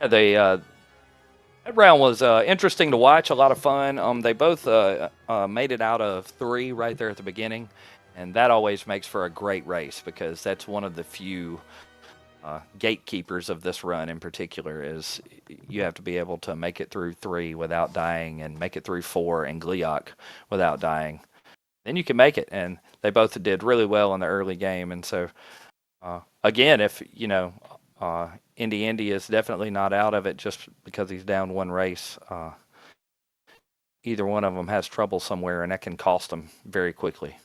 That round was interesting to watch, a lot of fun. They both made it out of 3 right there at the beginning, and that always makes for a great race because that's one of the few gatekeepers of this run in particular. Is you have to be able to make it through 3 without dying, and make it through 4 and Gliok without dying. Then you can make it, and they both did really well in the early game. And so, again, if Indy is definitely not out of it just because he's down 1 race. Either one of them has trouble somewhere, and that can cost them very quickly.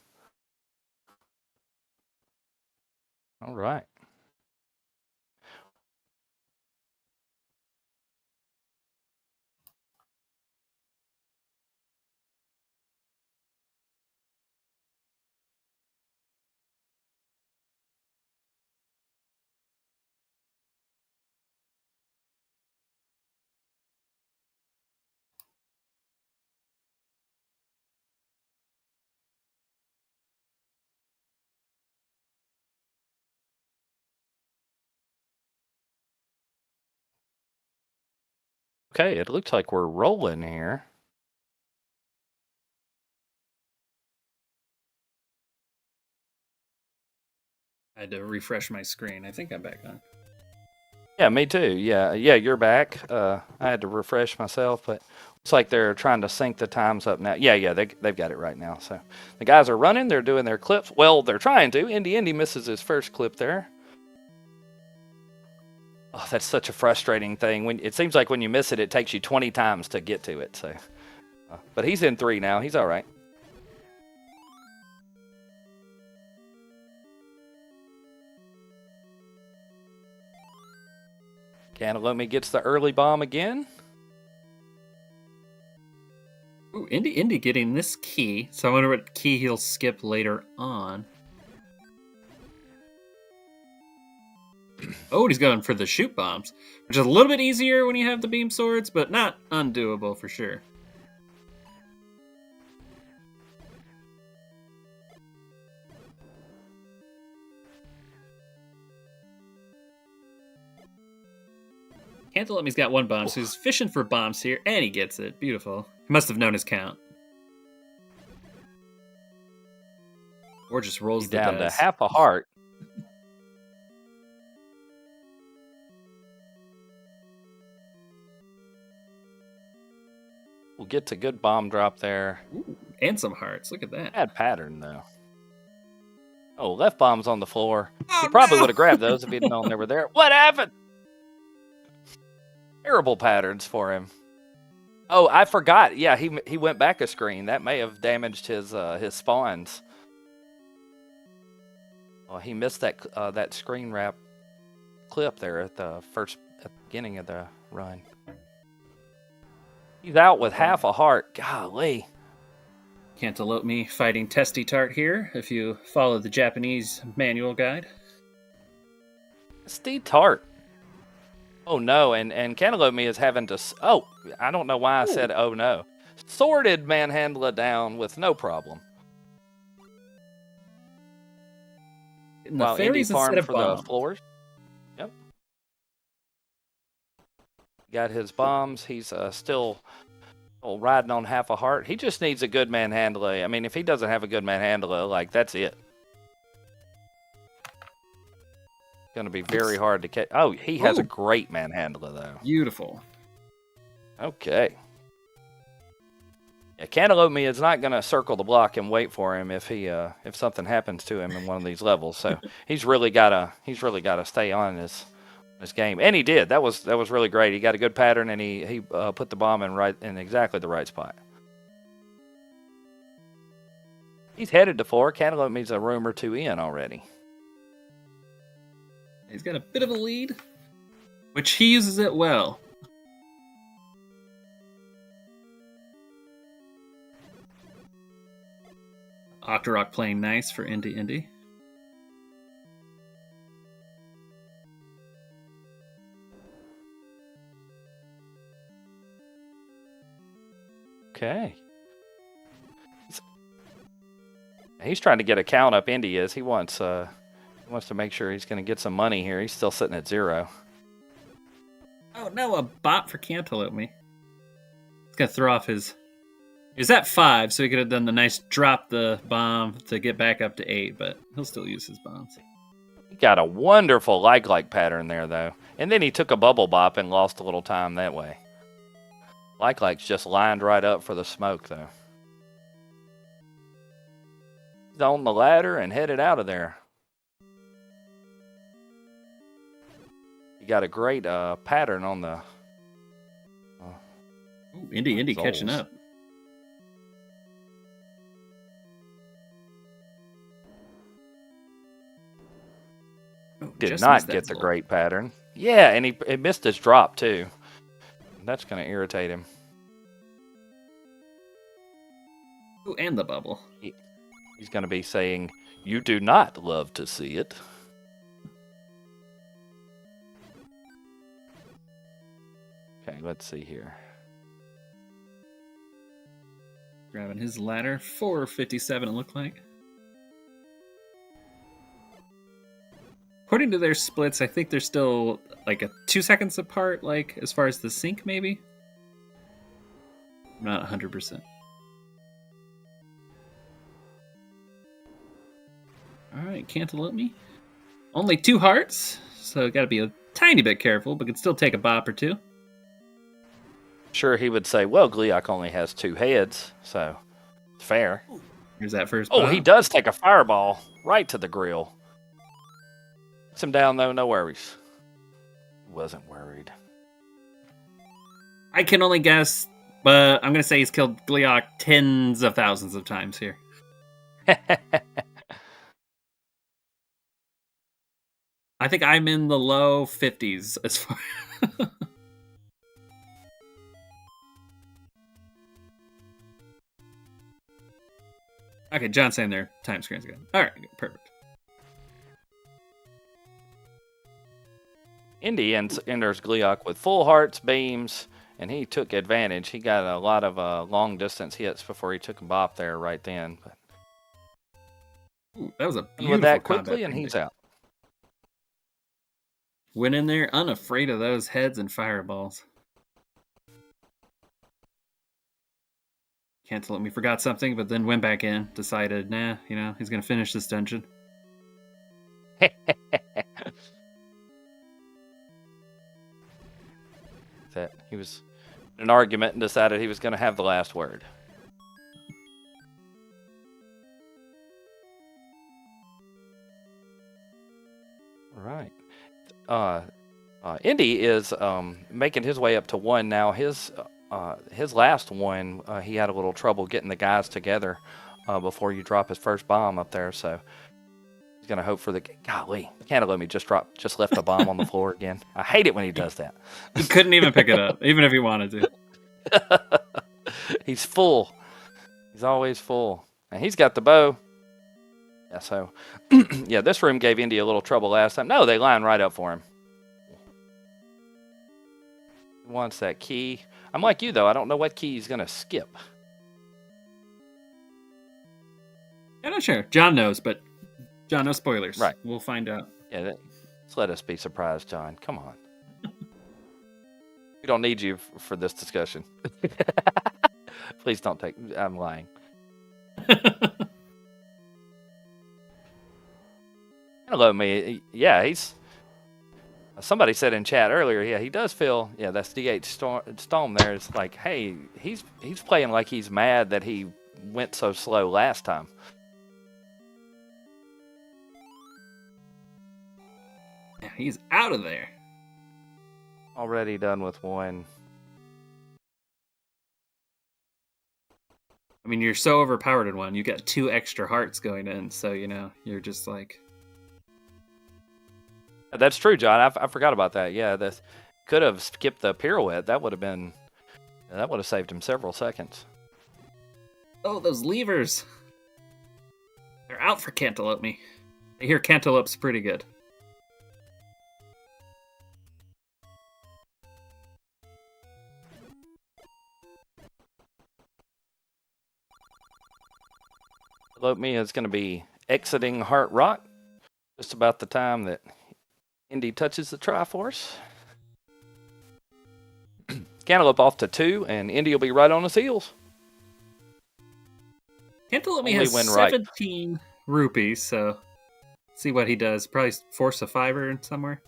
All right. Okay, it looks like we're rolling here. I had to refresh my screen. I think I'm back on. Yeah, me too. Yeah, you're back. I had to refresh myself, but looks like they're trying to sync the times up now. Yeah, they've got it right now. So the guys are running. They're doing their clips. Well, they're trying to. Indy misses his first clip there. Oh, that's such a frustrating thing. When it seems like when you miss it, it takes you 20 times to get to it. So, but he's in 3 now. He's all right. Cantaloupeme gets the early bomb again. Ooh, Indy getting this key. So I wonder what key he'll skip later on. Oh, he's going for the shoot bombs, which is a little bit easier when you have the beam swords, but not undoable for sure. Cantaloupeme's got 1 bomb, so he's fishing for bombs here, and he gets it. Beautiful. He must have known his count. Or just rolls He's the down dice. to half a heart. We'll get to good bomb drop there. Ooh, and some hearts. Look at that. Bad pattern, though. Oh, left bomb's on the floor. Oh, He probably no! would have grabbed those if he'd known they were there. What happened? Terrible patterns for him. Oh, I forgot. Yeah, he went back a screen. That may have damaged his spawns. Well, he missed that screen wrap clip there at the beginning of the run. He's out with half a heart. Golly. Cantaloupe fighting Testy Tart here, if you follow the Japanese manual guide. Steve Tart. Oh no, and Cantaloupeme is having to. Oh, I don't know why I said oh no. Sorted manhandler down with no problem. While Indy farmed for the floors. Yep. Got his bombs. He's still riding on half a heart. He just needs a good manhandler. I mean, if he doesn't have a good manhandler, like, that's it. Going to be very hard to catch. Oh, he has a great manhandler, though. Beautiful. Okay. Yeah, Cantaloupeme is not going to circle the block and wait for him if something happens to him in one of these levels. So he's really got to stay on this game, and he did. That was really great. He got a good pattern, and he put the bomb in exactly the right spot. He's headed to 4. Cantaloupeme's a room or 2 in already. He's got a bit of a lead, which he uses it well. Octorok playing nice for Indy. Okay. He's trying to get a count up. Indy is. He wants to make sure he's going to get some money here. He's still sitting at 0. Oh Oh no, a bot for Cantaloupe. It's gonna throw off his. He was at 5, so he could have done the nice drop the bomb to get back up to 8, but he'll still use his bombs. He got a wonderful like pattern there, though. And then he took a bubble bop and lost a little time that way. Like's just lined right up for the smoke, though. He's on the ladder and headed out of there. He got a great pattern on the... Ooh, Indy catching up. Did not get the great pattern. Yeah, and he missed his drop, too. That's going to irritate him. Ooh, and the bubble. He's going to be saying, "You do not love to see it." Okay, let's see here. Grabbing his ladder. 457, it looked like. According to their splits, I think they're still like 2 seconds apart, like as far as the sync, maybe? I'm not 100%. Alright, Cantaloupe. Only 2 hearts, so gotta be a tiny bit careful, but can still take a bop or 2. Sure, he would say, well, Gleeok only has 2 heads, so it's fair. Here's that first bop. bop. He does take a fireball right to the grill. Puts him down, though, no worries. Wasn't worried. I can only guess, but I'm going to say he's killed Gleeok tens of thousands of times here. I think I'm in the low 50s as far. Okay, John's saying their time screen's good. All right, perfect. Indy enters Gleeok with full hearts, beams, and he took advantage. He got a lot of long distance hits before he took a bop there right then. But ooh, that was a beautiful with that quickly, and he's out. Went in there unafraid of those heads and fireballs. Cantaloupe forgot something, but then went back in, decided, nah, he's going to finish this dungeon. That he was in an argument and decided he was going to have the last word. All right. Indy is making his way up to 1 now. His last one, he had a little trouble getting the guys together before you drop his first bomb up there, so he's gonna hope for the... Golly, Cantaloupe just left the bomb on the floor again. I hate it when he does that. He couldn't even pick it up, even if he wanted to. He's full. He's always full. And he's got the bow. Yeah, so... yeah, this room gave Indy a little trouble last time. No, they lined right up for him. He wants that key. I'm like you, though. I don't know what key he's gonna skip. I'm not sure. John knows, but John, no spoilers. Right. We'll find out. Yeah, let's let us be surprised, John. Come on. We don't need you for this discussion. Please don't take... I'm lying. Hello, me. Yeah, he's... Somebody said in chat earlier, yeah, he does feel... Yeah, that's DH Storm there. It's like, hey, he's playing like he's mad that he went so slow last time. Yeah, he's out of there. Already done with 1. I mean, you're so overpowered in 1. You got 2 extra hearts going in, so, you're just like... That's true, John. I forgot about that. Yeah, that could have skipped the pirouette. That would have saved him several seconds. Oh, those levers. They're out for Cantaloupe. I hear Cantaloupe's pretty good. Cantaloupe is going to be exiting Heart Rock just about the time that Indy touches the Triforce. Cantaloupe off to 2, and Indy will be right on his heels. Cantaloupe has 17 rupees, so see what he does. Probably force a $5 somewhere.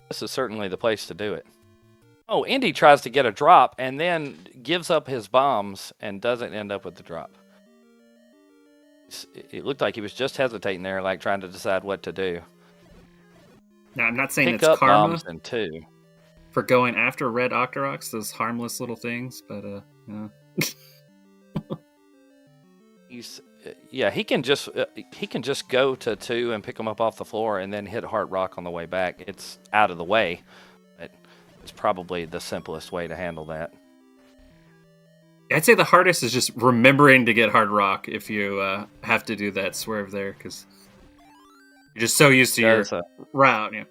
This is certainly the place to do it. Oh, Indy tries to get a drop and then gives up his bombs and doesn't end up with the drop. It looked like he was just hesitating there, like trying to decide what to do. Now, I'm not saying Pick it's up karma bombs in 2. for going after red Octoroks, those harmless little things, but he can just go to 2 and pick them up off the floor and then hit Heart Rock on the way back. It's out of the way, but it's probably the simplest way to handle that. I'd say the hardest is just remembering to get Hard Rock if you have to do that swerve there, because you're just so used to your route. Yeah.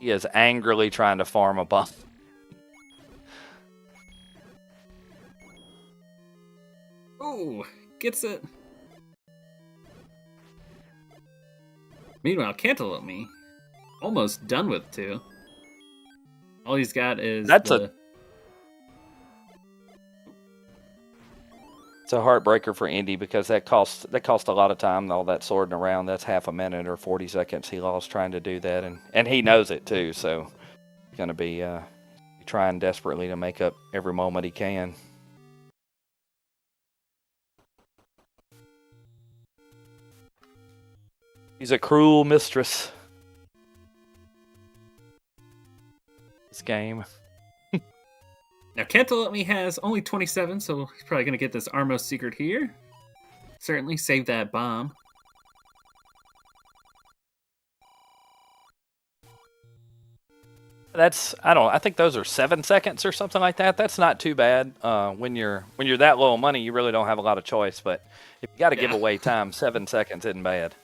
He is angrily trying to farm a bomb. Ooh, gets it. Meanwhile, Cantaloupeme almost done with 2. All he's got is It's a heartbreaker for Indy because that cost a lot of time, all that sorting around. That's half a minute or 40 seconds he lost trying to do that, and he knows it too, so he's going to be trying desperately to make up every moment he can. He's a cruel mistress. This game. Now, Cantaloupeme has only 27, so he's probably going to get this Armos secret here. Certainly save that bomb. I think those are 7 seconds or something like that. That's not too bad. When you're that low on money, you really don't have a lot of choice, but if you got to give away time, 7 seconds isn't bad.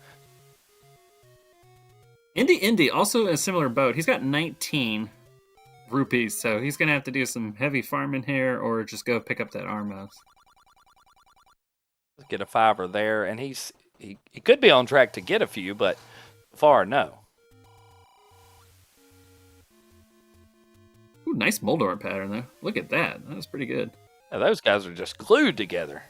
Indy, also in a similar boat. He's got 19 rupees, so he's going to have to do some heavy farming here or just go pick up that Armos. Get a $5 there, and he could be on track to get a few, but so far, no. Ooh, nice Moldor pattern, though. Look at that. That was pretty good. Yeah, those guys are just glued together.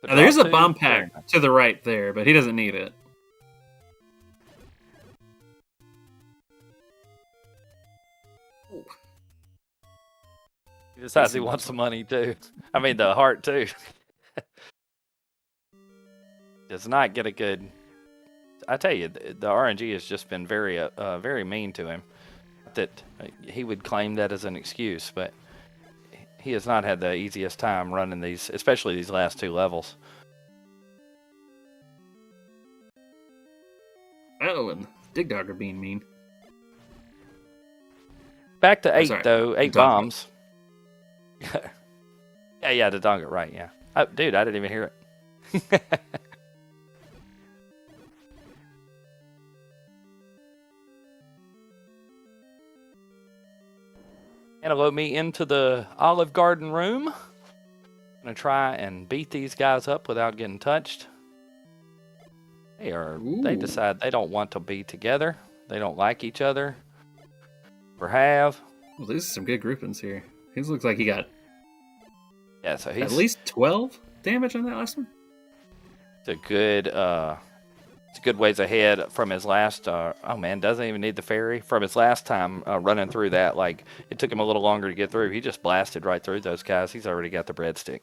Now, there's a bomb pack to the right there, but he doesn't need it. He decides he wants the money too. I mean, the heart too. Does not get a good. I tell you, the RNG has just been very mean to him. That he would claim that as an excuse, but he has not had the easiest time running these, especially these last 2 levels. Oh, and Dig Dog are being mean. Back to 8 though. 8 bombs. yeah, the Donga, right, yeah. Oh, dude, I didn't even hear it. Cantaloupeme into the Olive Garden room. I'm going to try and beat these guys up without getting touched. They decide they don't want to be together. They don't like each other. Or have. Well, there's some good groupings here. He looks like he got so he's at least 12 damage on that last one. It's a good ways ahead from his last. Oh man, doesn't even need the ferry from his last time running through that. Like it took him a little longer to get through. He just blasted right through those guys. He's already got the breadstick.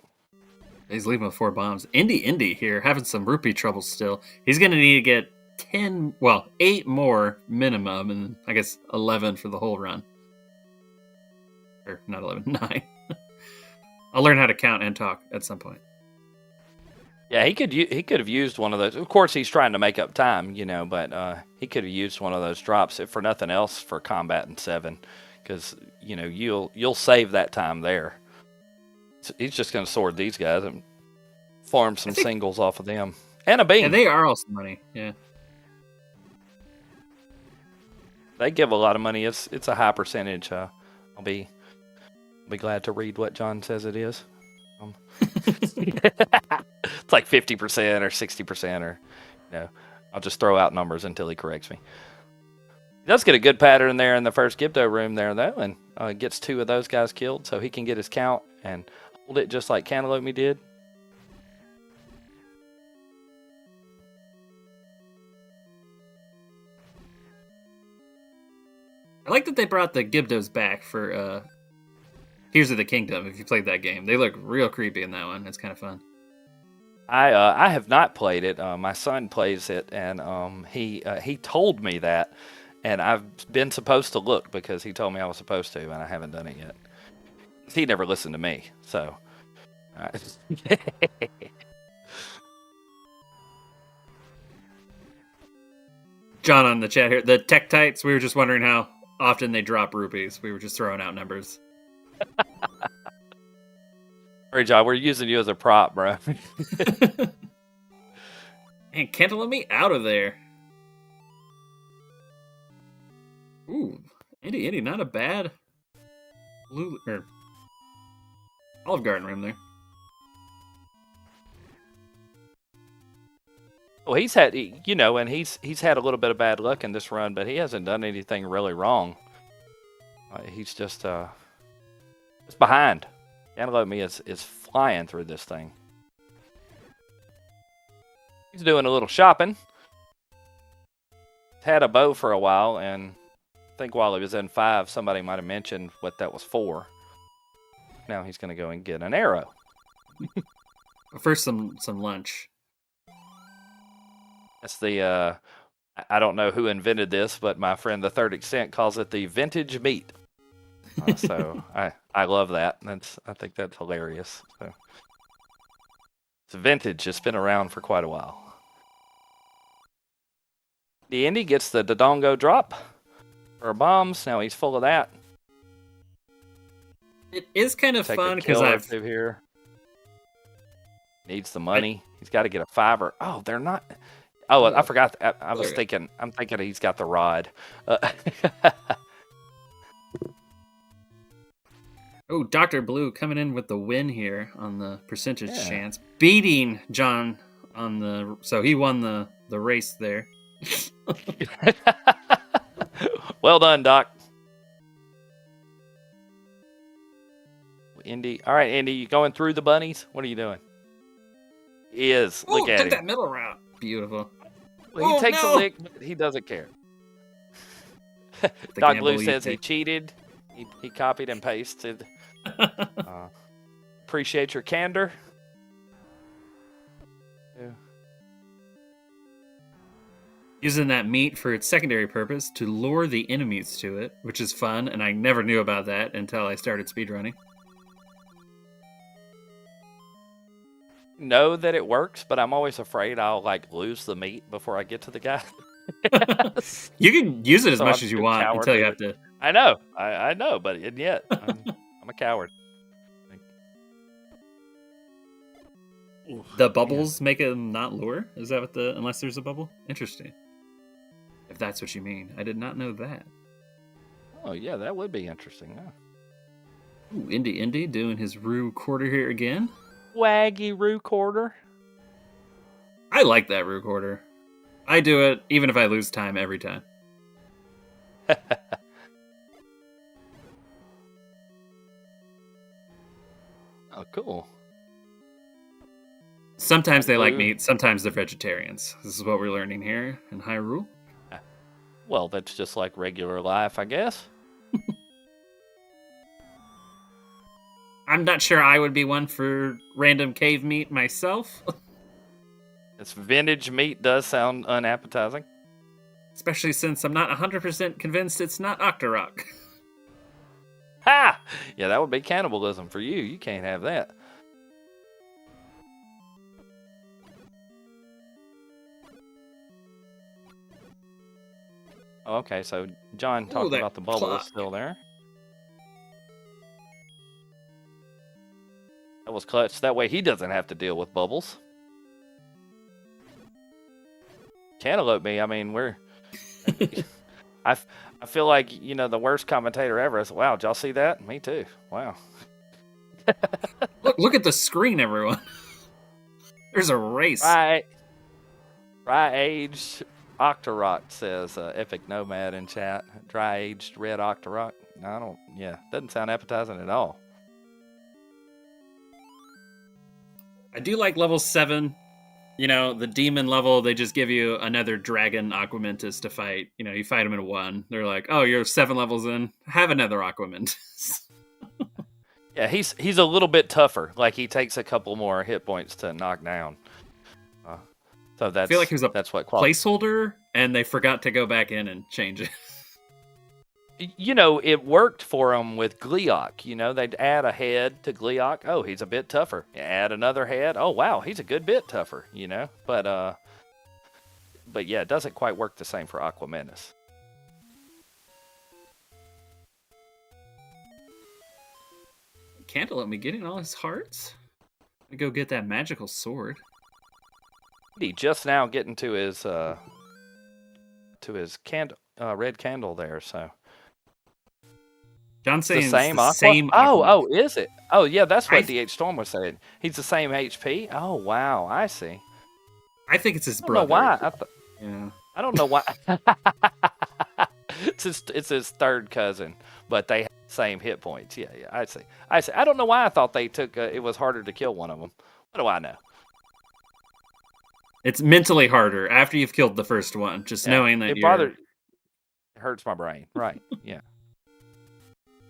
He's leaving with 4 bombs. Indy here having some rupee trouble still. He's going to need to get 8 more minimum, and I guess 11 for the whole run. Or not 11, 9. I'll learn how to count and talk at some point. Yeah, he could have used one of those. Of course, he's trying to make up time, but he could have used one of those drops, if for nothing else, for combat in 7, because you'll save that time there. So he's just going to sword these guys and farm some singles off of them and a beam. And they are also money, yeah. They give a lot of money. It's a high percentage. I'll be glad to read what John says it is. It's like 50% or 60% or I'll just throw out numbers until he corrects me. He does get a good pattern there in the first Gibdo room there, though, and gets 2 of those guys killed, so he can get his count and hold it just like Cantaloupe did. I like that they brought the Gibdos back for Tears of the Kingdom. If you played that game, they look real creepy in that one. It's kind of fun. I have not played it. My son plays it, and he told me that, and I've been supposed to look because he told me I was supposed to, and I haven't done it yet. He never listened to me, so. John on the chat here. The Tech Tights, we were just wondering how often they drop rupees. We were just throwing out numbers. All right, John, we're using you as a prop, bro. And Cantaloupeme out of there. Ooh, Indy, not a bad blue or Olive Garden room there. Well, he's had, and he's had a little bit of bad luck in this run, but he hasn't done anything really wrong. He's just behind. Cantaloupeme is flying through this thing. He's doing a little shopping. He's had a bow for a while, and I think while he was in 5, somebody might have mentioned what that was for. Now he's going to go and get an arrow. First, some lunch. That's the, I don't know who invented this, but my friend the Third Extent calls it the vintage meat. So I love that. I think that's hilarious. So, it's vintage. It's been around for quite a while. The Indy gets the Dodongo drop for bombs. Now he's full of that. It is kind of fun because I've here. Needs the money. He's got to get a 5. Oh, they're not. Oh, I forgot. I was thinking. I'm thinking he's got the rod. Oh, Dr. Blue coming in with the win here on the percentage chance, beating John on the. So he won the race there. Well done, Doc. Indy. All right, Indy, you going through the bunnies? What are you doing? He is. Look at him. That middle route. Beautiful. Well, he takes a lick, but he doesn't care. Doc Blue says he cheated. He copied and pasted. Appreciate your candor. Yeah. Using that meat for its secondary purpose to lure the enemies to it, which is fun, and I never knew about that until I started speedrunning. Know that it works, but I'm always afraid I'll lose the meat before I get to the guy. You can use it as much as you want until you have to. I know, I know, but yet I'm a coward. The bubbles make him not lure? Is that what unless there's a bubble? Interesting. If that's what you mean. I did not know that. Oh yeah, that would be interesting. Yeah. Ooh, Indy doing his Rue quarter here again. Waggy Rue quarter. I like that Rue quarter. I do it even if I lose time every time. Oh, cool. Sometimes they like meat, sometimes they're vegetarians. This is what we're learning here in Hyrule. Well, that's just like regular life, I guess. I'm not sure I would be one for random cave meat myself. This vintage meat does sound unappetizing. Especially since I'm not 100% convinced it's not Octorok. Ha! Yeah, that would be cannibalism for you. You can't have that. Oh, okay, so John talked about the bubbles still there. That was clutch. That way he doesn't have to deal with bubbles. Cantaloupeme, I mean, we're... I feel like, the worst commentator ever. Is, wow, did y'all see that? Me too. Wow. Look at the screen, everyone. There's a race. Right age, Octorok says Epic Nomad in chat. Dry aged red Octorok. I don't. Yeah, doesn't sound appetizing at all. I do like level 7. You know, the demon level, they just give you another dragon Aquamentus to fight. You know, you fight them in 1. They're like, oh, you're 7 levels in. Have another Aquamentus. Yeah, he's a little bit tougher. Like, he takes a couple more hit points to knock down. So that's, I feel like he was a that's what placeholder, and they forgot to go back in and change it. You know, it worked for him with Gleeok. You know, they'd add a head to Gleeok. Oh, he's a bit tougher. Add another head. Oh, wow, he's a good bit tougher, you know. But yeah, it doesn't quite work the same for Aquamentus. Cantaloupeme getting all his hearts? I go get that magical sword. He just now getting to his red candle there, so. John's saying the same Aqua? Same oh, is it? Oh, yeah, that's what DH Storm was saying. He's the same HP? Oh, wow, I see. I think it's his brother. I don't know why. Yeah. I don't know why. It's his third cousin, but they have the same hit points. Yeah, I see. I don't know why I thought they took. It was harder to kill one of them. What do I know? It's mentally harder after you've killed the first one. Just knowing that it hurts my brain. Right? Yeah.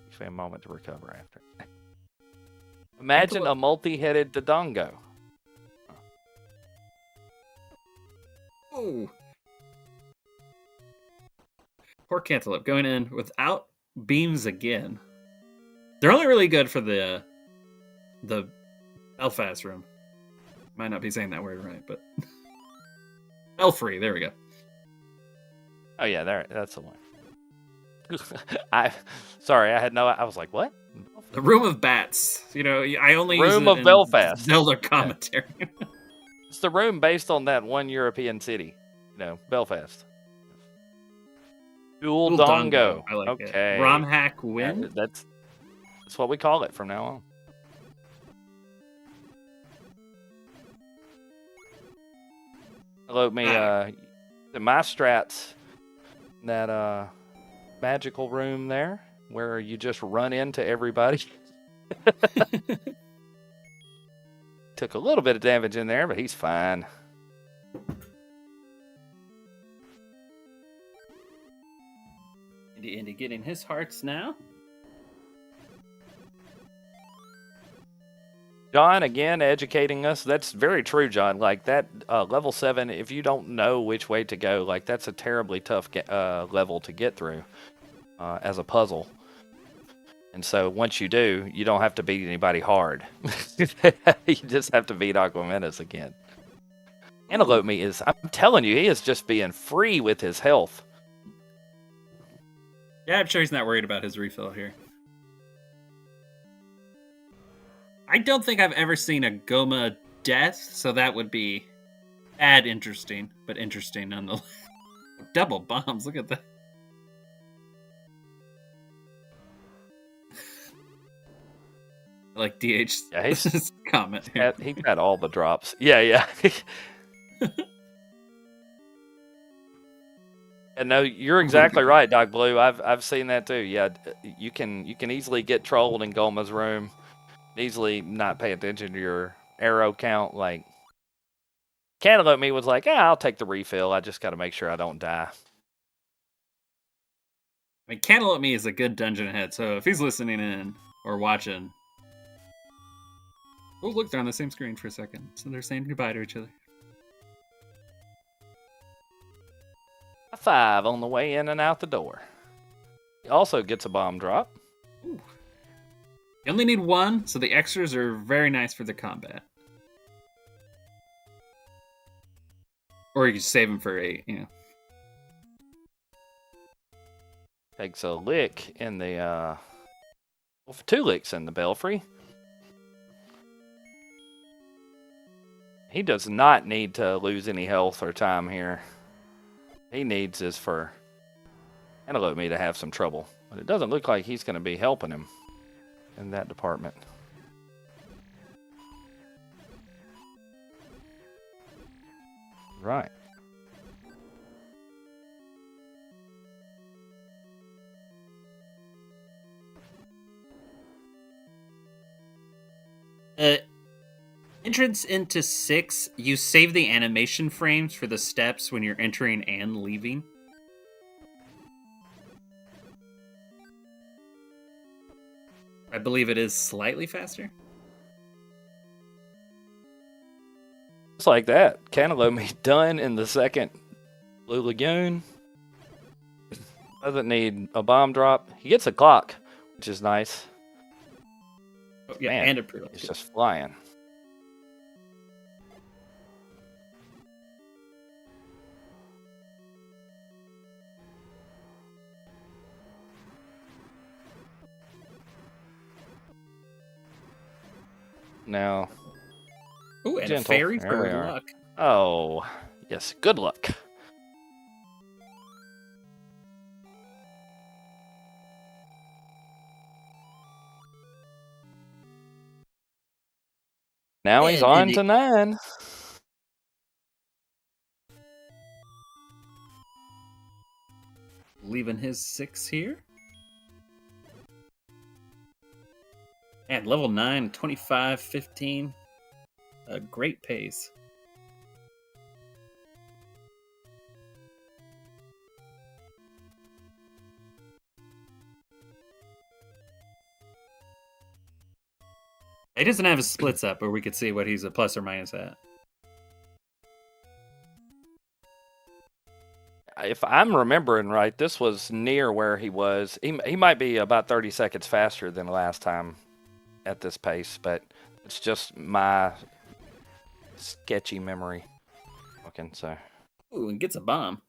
Gives me a moment to recover after. Imagine a multi-headed Dodongo. Oh. Poor Cantaloupe going in without beams again. They're only really good for the Belfast room. Might not be saying that word right, but Belfry, there we go. Oh yeah, that's the one. Sorry, I was like, what? The Room of Bats. You know, I only Room use it of Belfast. Zelda commentary. Yeah. It's the room based on that one European city, you know, Belfast. Dual Dongo. I like okay. It. Romhack Wind. That's what we call it from now on. Hello, me. My strats. That magical room there, where you just run into everybody. Took a little bit of damage in there, but he's fine. Indy getting his hearts now. John, again, educating us. That's very true, John. Like that level 7, if you don't know which way to go, like that's a terribly tough level to get through as a puzzle. And so once you do, you don't have to beat anybody hard. You just have to beat Aquamentus again. Cantaloupeme is, I'm telling you, he is just being free with his health. Yeah, I'm sure he's not worried about his refill here. I don't think I've ever seen a Goma death, so that would be bad interesting, but interesting nonetheless. Double bombs, look at that. I like DH's comment. He got all the drops. Yeah. And no, you're exactly right, Doc Blue. I've seen that too. Yeah, you can easily get trolled in Goma's room. Easily not pay attention to your arrow count. Like Cantaloupeme was like, I'll take the refill. I just got to make sure I don't die. I mean, Cantaloupeme is a good dungeon head, so if he's listening in or watching, oh look, they're on the same screen for a second, so they're saying goodbye to each other. A 5 on the way in and out the door. He also gets a bomb drop. Ooh. You only need 1, so the extras are very nice for the combat. Or you can save them for 8, you know. Takes a lick in the, 2 licks in the Belfry. He does not need to lose any health or time here. He needs is for Cantaloupeme to have some trouble. But it doesn't look like he's going to be helping him in that department. Right. Uh, entrance into 6, you save the animation frames for the steps when you're entering and leaving. I believe it is slightly faster. Just like that. Cantaloupeme done in the second Blue Lagoon. Doesn't need a bomb drop. He gets a clock, which is nice. Oh, yeah, Man, and a pre. he's just flying. Now, Ooh, and gentle. a fairy There for we are. luck. Oh, yes, good luck. Now he's on to 9. Leaving his 6 here. And level 9, 25, 15. A great pace. He doesn't have his splits up, but we could see what he's a plus or minus at. If I'm remembering right, this was near where he was. He might be about 30 seconds faster than last time at this pace, but it's just my sketchy memory. Looking so. Ooh, and gets a bomb.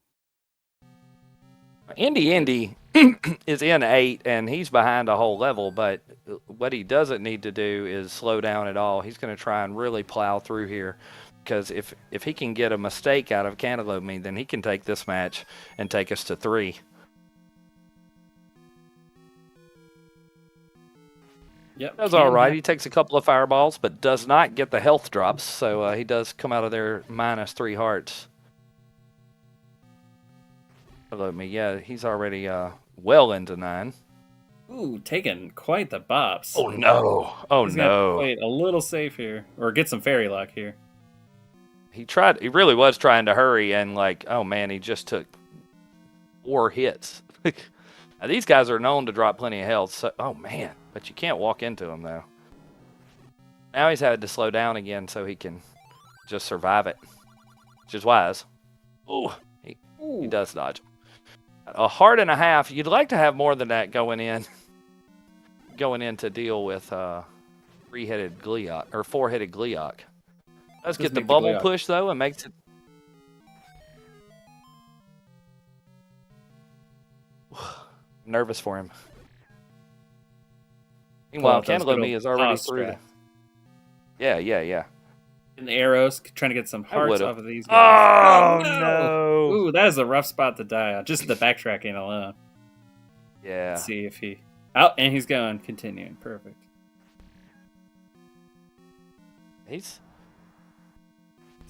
Indy is in 8, and he's behind a whole level, but what he doesn't need to do is slow down at all. He's going to try and really plow through here, because if he can get a mistake out of Cantaloupeme, then he can take this match and take us to 3. Yep. Does all right. He takes a couple of fireballs, but does not get the health drops, so he does come out of there minus 3 hearts. Cantaloupeme, yeah, he's already well into 9. Ooh, taking quite the bops. Oh no! Oh He's gonna no! play it a little safe here, or get some fairy luck here. He really was trying to hurry, and like, oh man, he just took 4 hits. Now, these guys are known to drop plenty of health, so, oh man, but you can't walk into them though. Now he's had to slow down again so he can just survive it, which is wise. Ooh, he does dodge. A heart and a half. You'd like to have more than that going in to deal with 3-headed Gleeok or 4-headed Gleeok. Let's get the bubble push though, and makes it. I'm nervous for him. Meanwhile, Cantaloupeme is already through. Yeah. And arrows, trying to get some hearts off of these guys. Oh no! Ooh, that is a rough spot to die on. Just the backtracking alone. Yeah. Let's see if he. Oh, and he's going. Continuing. Perfect. He's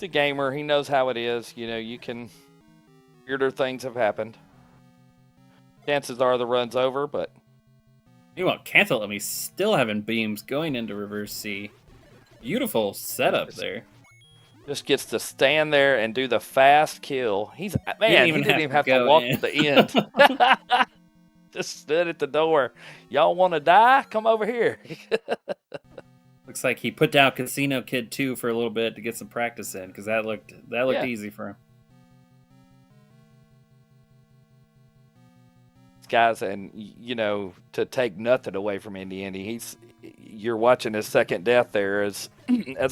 a gamer. He knows how it is. You know, you can. Weirder things have happened. Chances are the run's over, but. Meanwhile, Cantaloupeme still having beams going into reverse C. Beautiful setup there. Just gets to stand there and do the fast kill. He didn't even have to walk to the end. Just stood at the door. Y'all want to die? Come over here. Looks like he put down Casino Kid 2 for a little bit to get some practice in, because that looked easy for him. Guys, and you know, to take nothing away from Indy, you're watching his second death there as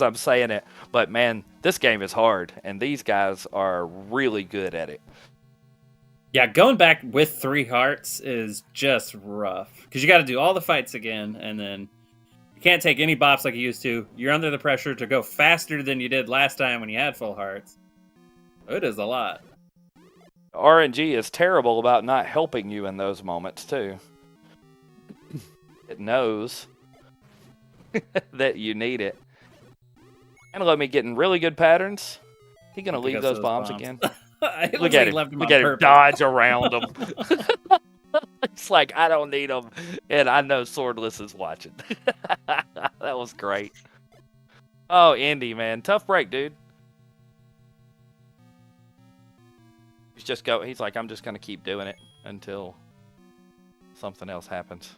I'm saying it, but man, this game is hard, and these guys are really good at it. Yeah, going back with 3 hearts is just rough, because you got to do all the fights again, and then you can't take any bops like you used to. You're under the pressure to go faster than you did last time when you had full hearts. It is a lot. RNG is terrible about not helping you in those moments, too. It knows that you need it. Cantaloupeme getting really good patterns. He going to leave those bombs again? Look at him. Look at him dodge around them. It's like, I don't need them. And I know Swordless is watching. That was great. Oh, Indy, man. Tough break, dude. He's like, I'm just going to keep doing it until something else happens.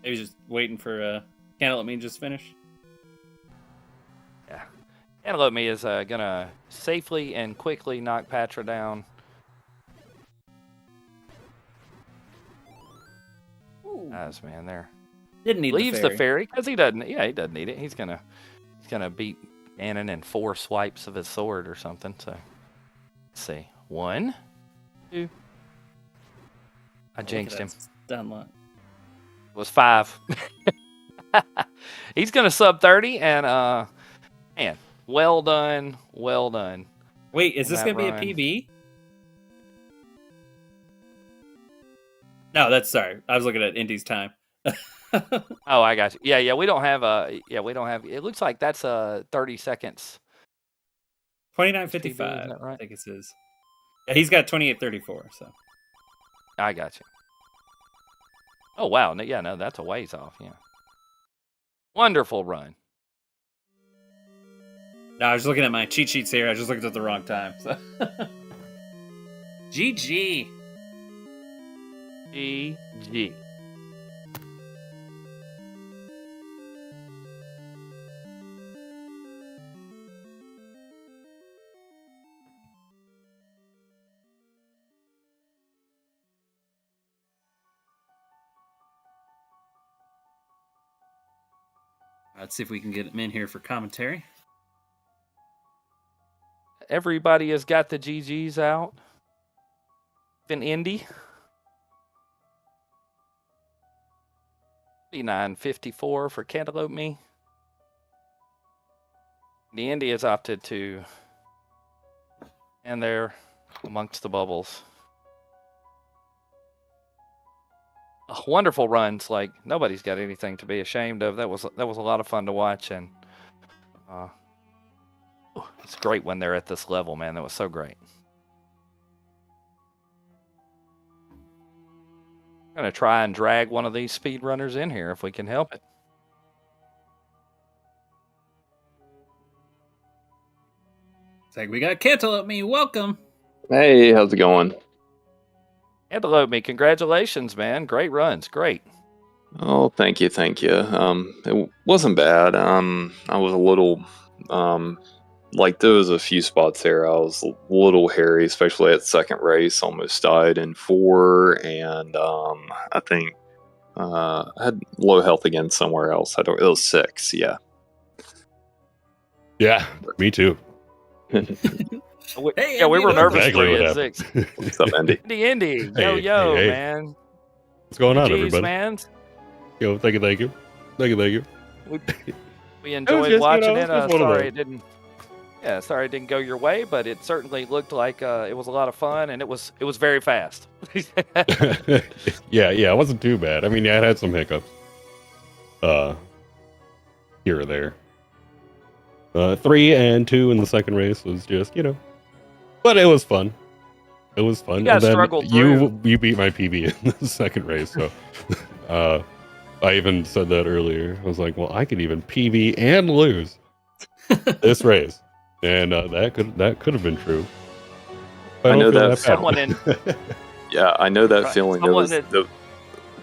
Maybe just waiting for Cantaloupeme just finish. Yeah. Cantaloupeme is going to safely and quickly knock Patra down. Nice, man, there. Didn't need Leaves the fairy because he doesn't need it. He's gonna beat Ganon in 4 swipes of his sword or something. So let's see. 1, 2. I jinxed him. Done luck. It was 5. He's gonna sub 30 and man, well done. Wait, is this gonna be a PB? No, that's sorry. I was looking at Indy's time. Oh, I got you. Yeah. We don't have it looks like that's 30 seconds. 29:55. Right? I think it is. Yeah, he's got 28:34. So I got you. Oh wow, yeah, no, that's a ways off. Yeah, wonderful run. No, I was looking at my cheat sheets here. I just looked at the wrong time. So. GG. GG. Let's see if we can get him in here for commentary. Everybody has got the GGs out. Been Indy. 59.54 for Cantaloupeme. The Indy has opted to stand there amongst the bubbles. Wonderful runs, like nobody's got anything to be ashamed of. That was a lot of fun to watch, and it's great when they're at this level, man. That was so great. I'm gonna try and drag one of these speedrunners in here if we can help it. It's like, we got Cantaloupeme. Welcome. Hey, how's it going? Cantaloupeme, congratulations, man. Great runs. Great. Oh, thank you. It wasn't bad. I was a little, like there was a few spots there I was a little hairy, especially at second race. Almost died in 4, and I think I had low health again somewhere else. It was 6. Yeah. Yeah, me too. Hey, we were nervous for you at 6. What's up, Andy? Indy. Hey, Yo, man. What's going on, Jeez, everybody? Man. Yo, thank you. We enjoyed watching it. Sorry it didn't go your way, but it certainly looked like it was a lot of fun, and it was very fast. yeah, it wasn't too bad. I mean, yeah, it had some hiccups. Here or there. 3 and 2 in the second race was just, but it was fun. You guys struggled through. You beat my PB in the second race, so I even said that earlier. I was like, well, I could even PB and lose this race, and that could have been true. I know that someone in. Yeah, I know that feeling. It was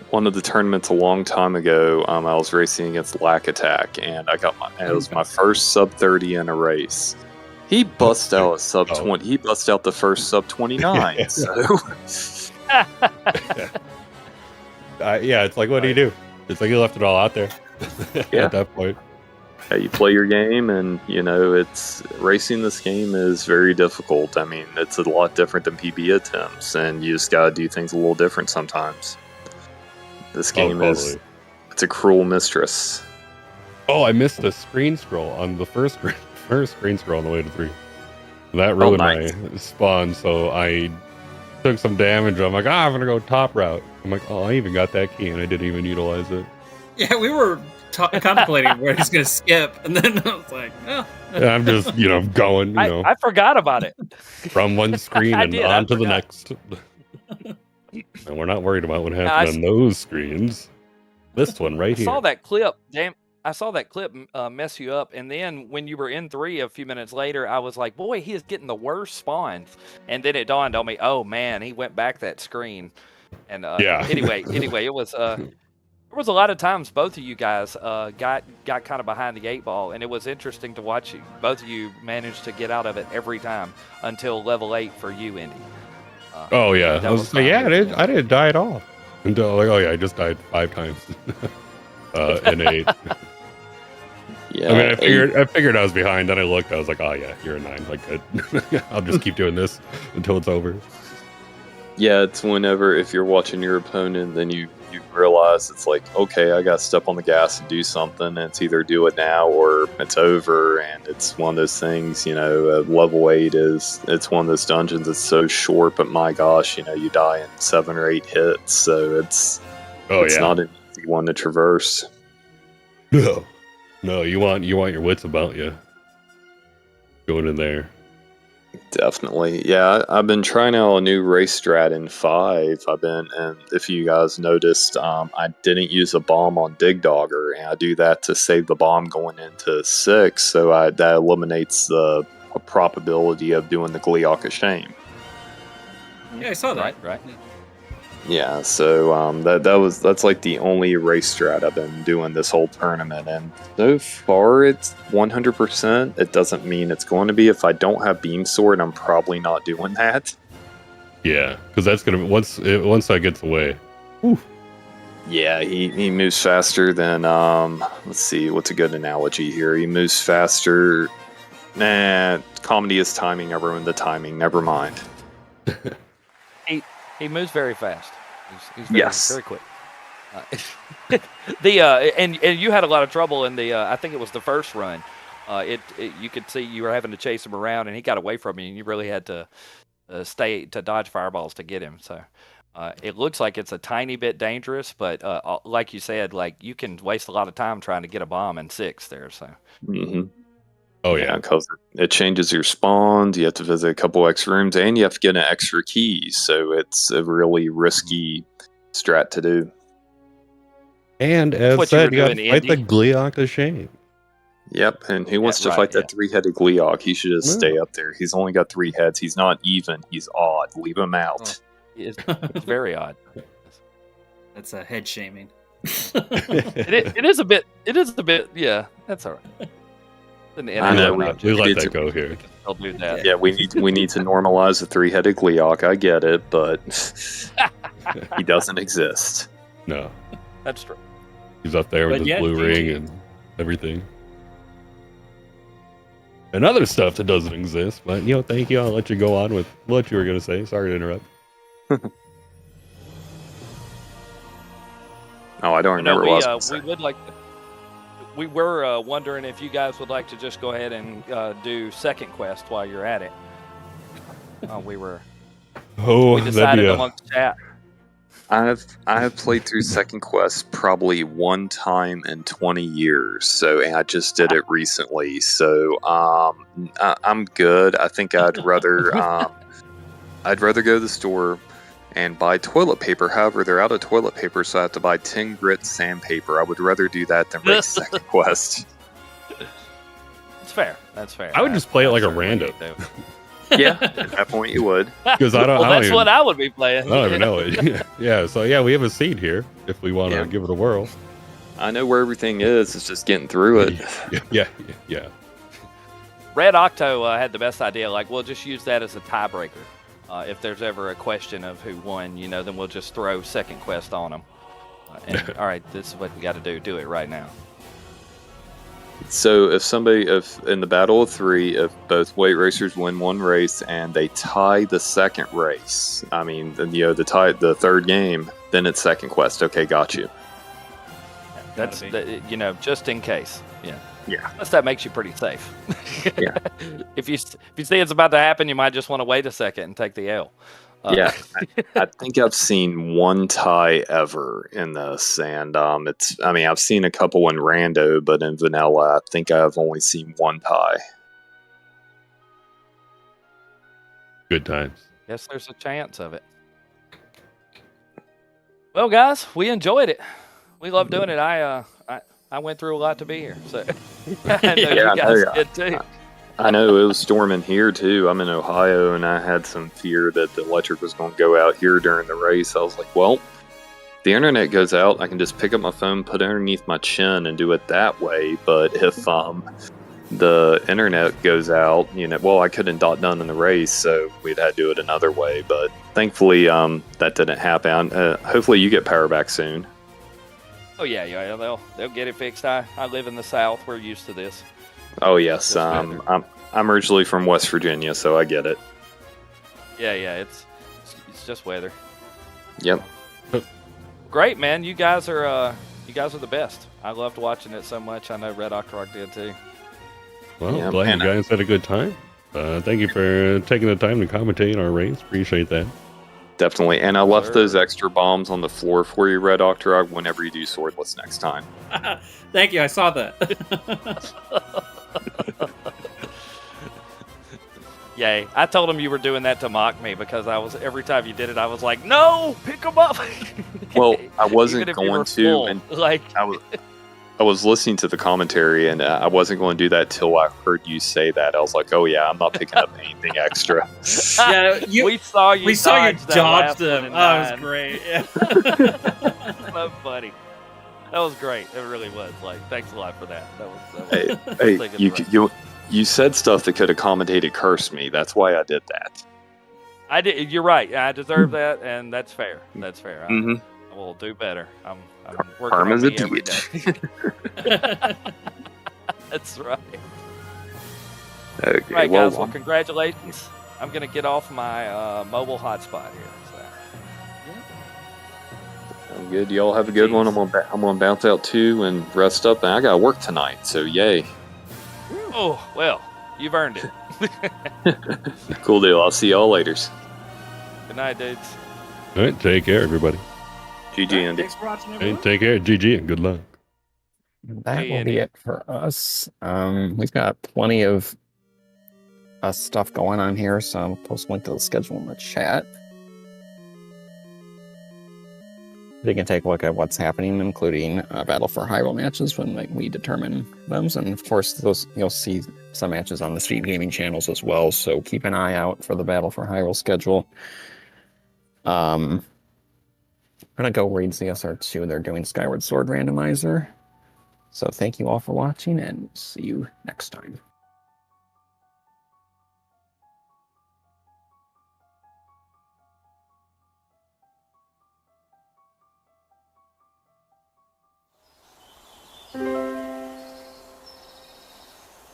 one of the tournaments a long time ago. I was racing against Lack Attack, and it was my first sub 30 in a race. He bust out a sub 20. He bust out the first sub 29. So. Yeah, it's like, what do you do? It's like you left it all out there. Yeah. At that point. Yeah, you play your game, and it's racing. This game is very difficult. I mean, it's a lot different than PB attempts, and you just gotta do things a little different sometimes. This game it's a cruel mistress. Oh, I missed the screen scroll on the first screen scroll on the way to 3. That ruined my spawn, so I took some damage. I'm like, I'm gonna go top route. I'm like, I even got that key, and I didn't even utilize it. Yeah, we were contemplating where he's gonna skip, and then I was like, oh. Yeah, I'm just, going, I forgot about it. From one screen and on to the next. And we're not worried about what happened on those screens. This one right here. I saw that clip. Damn, I saw that clip mess you up, and then when you were in 3 a few minutes later, I was like, boy, he is getting the worst spawns. And then it dawned on me, oh man, he went back that screen. And Yeah. anyway, it was there was a lot of times both of you guys got kind of behind the 8 ball, and it was interesting to watch you. Both of you managed to get out of it every time until level 8 for you, Indy. Oh yeah, that I was was like, fun. yeah, I didn't die at all until like, oh yeah, I just died 5 times in 8. Yeah, I mean, I figured I was behind. Then I looked. I was like, oh yeah, you're a 9. Like, good. I'll just keep doing this until it's over. yeah, it's whenever if you're watching your opponent, then you realize it's like, okay, I got to step on the gas and do something. And it's either do it now or it's over. And it's one of those things, level 8 it's one of those dungeons that's so short, but my gosh, you die in 7 or 8 hits. So it's not an easy one to traverse. No, you want your wits about you going in there. Definitely. Yeah, I've been trying out a new race strat in 5. And if you guys noticed, I didn't use a bomb on Dig Dogger, and I do that to save the bomb going into 6, so that eliminates the probability of doing the Gleeok of Shame. Yeah, I saw that. Right. Yeah, so that's like the only race strat I've been doing this whole tournament, and so far it's 100%. It doesn't mean it's going to be. If I don't have Beam Sword, I'm probably not doing that. Yeah, because that's gonna once that gets away. Whew. Yeah, he moves faster than let's see, what's a good analogy here? He moves faster. Comedy is timing. I ruined the timing. Never mind. He moves very fast. He's very quick. And you had a lot of trouble in the I think it was the first run. You could see you were having to chase him around, and he got away from you, and you really had to stay to dodge fireballs to get him. So it looks like it's a tiny bit dangerous, but like you said, like you can waste a lot of time trying to get a bomb in 6 there. So. Mm-hmm. Oh yeah, because it changes your spawns. You have to visit a couple extra rooms, and you have to get an extra key. So it's a really risky strat to do. And as said, you got to fight the Gleeok of Shame. Yep, and who wants to fight that 3-headed Gleeok? He should just stay up there. He's only got 3 heads. He's not even. He's odd. Leave him out. It's very odd. That's a head shaming. It is a bit. Yeah, that's all right. I know we let that go here. I'll do that. Yeah, we need to normalize the 3-headed Gleeok. I get it, but he doesn't exist. No, that's true. He's up there with his blue ring and everything, and other stuff that doesn't exist. But thank you. I'll let you go on with what you were going to say. Sorry to interrupt. Oh, I don't remember what I was we would like to. We were wondering if you guys would like to just go ahead and do second quest while you're at it. We decided amongst chat. I have played through second quest probably one time in 20 years, and I just did it recently. So I'm good. I think I'd rather go to the store and buy toilet paper. However, they're out of toilet paper, so I have to buy 10 grit sandpaper. I would rather do that than race second quest. It's fair. That's fair. I would just play it like a random. Yeah, at that point you would. Because that's what I would be playing. I don't even know it. Yeah, so yeah, we have a seed here if we want to give it a whirl. I know where everything is. It's just getting through it. Yeah. Red Octo had the best idea. Like, we'll just use that as a tiebreaker. If there's ever a question of who won, then we'll just throw second quest on them. All right, this is what we got to do. Do it right now. So if in the battle of 3, if both weight racers win one race and they tie the second race, the third game, then it's second quest. Okay, got you. That's just in case. Yeah. Unless that makes you pretty safe. Yeah. If you see it's about to happen, you might just want to wait a second and take the L. Yeah, I think I've seen one tie ever in this, and I've seen a couple in rando, but in vanilla, I think I've only seen one tie. Good times. Guess there's a chance of it. Well, guys, we enjoyed it. We love doing it. I went through a lot to be here, so I know Yeah, you I guys know. did too. I know it was storming here too. I'm in Ohio, and I had some fear that the electric was going to go out here during the race. I was like, well, the internet goes out, I can just pick up my phone, put it underneath my chin, and do it that way. But if the internet goes out, well, I couldn't done in the race, so we'd had to do it another way. But thankfully, that didn't happen. Hopefully, you get power back soon. Oh yeah, they'll get it fixed. I live in the South. We're used to this. Oh yes, Just weather. I'm originally from West Virginia, so I get it. Yeah, it's just weather. Yep. Great, man. You guys are the best. I loved watching it so much. I know Red Octorok did too. Well, Yeah, glad man. you guys had a good time. Thank you for taking the time to commentate our race. Appreciate that. Definitely. And I left Sure. those extra bombs on the floor for you, Red Octorok, whenever you do Swordless next time. Thank you. I saw that. Yay. I told him you were doing that to mock me because every time you did it, I was like, no, pick them up. Well, I Even wasn't if you going were to, full, and like, I was listening to the commentary, and I wasn't going to do that till I heard you say that. I was like, oh yeah, I'm not picking up anything extra. Yeah, we saw you. we saw you dodge that dodge last them. one in Oh, it was 9. great. Yeah. So funny. That was great. It really was. Like, thanks a lot for that. That was Hey, thinking right. you said stuff that could have commentated curse me. That's why I did that. I did. You're right. I deserve that, and that's fair. That's fair. Mm-hmm. I will do better. I'm working Karma's on a me every bitch. day. That's right. Okay, Right, guys. Well, congratulations. I'm gonna get off my mobile hotspot here. So. I'm good. Y'all have a good one. I'm gonna bounce out too and rest up. And I gotta work tonight, so yay. Oh well, you've earned it. Cool deal. I'll see y'all later. Good night, dudes. All right, take care, everybody. GG, Andy. Thanks for watching, Hey, everyone. take care, GG, and good luck. That Hey, will Andy. be it for us. We've got plenty of stuff going on here, so I'll post a link to the schedule in the chat. You can take a look at what's happening, including Battle for Hyrule matches when we determine them. And of course, those you'll see some matches on the Speed Gaming channels as well. So keep an eye out for the Battle for Hyrule schedule. I'm gonna go read CSR2. They're doing Skyward Sword Randomizer. So thank you all for watching, and see you next time.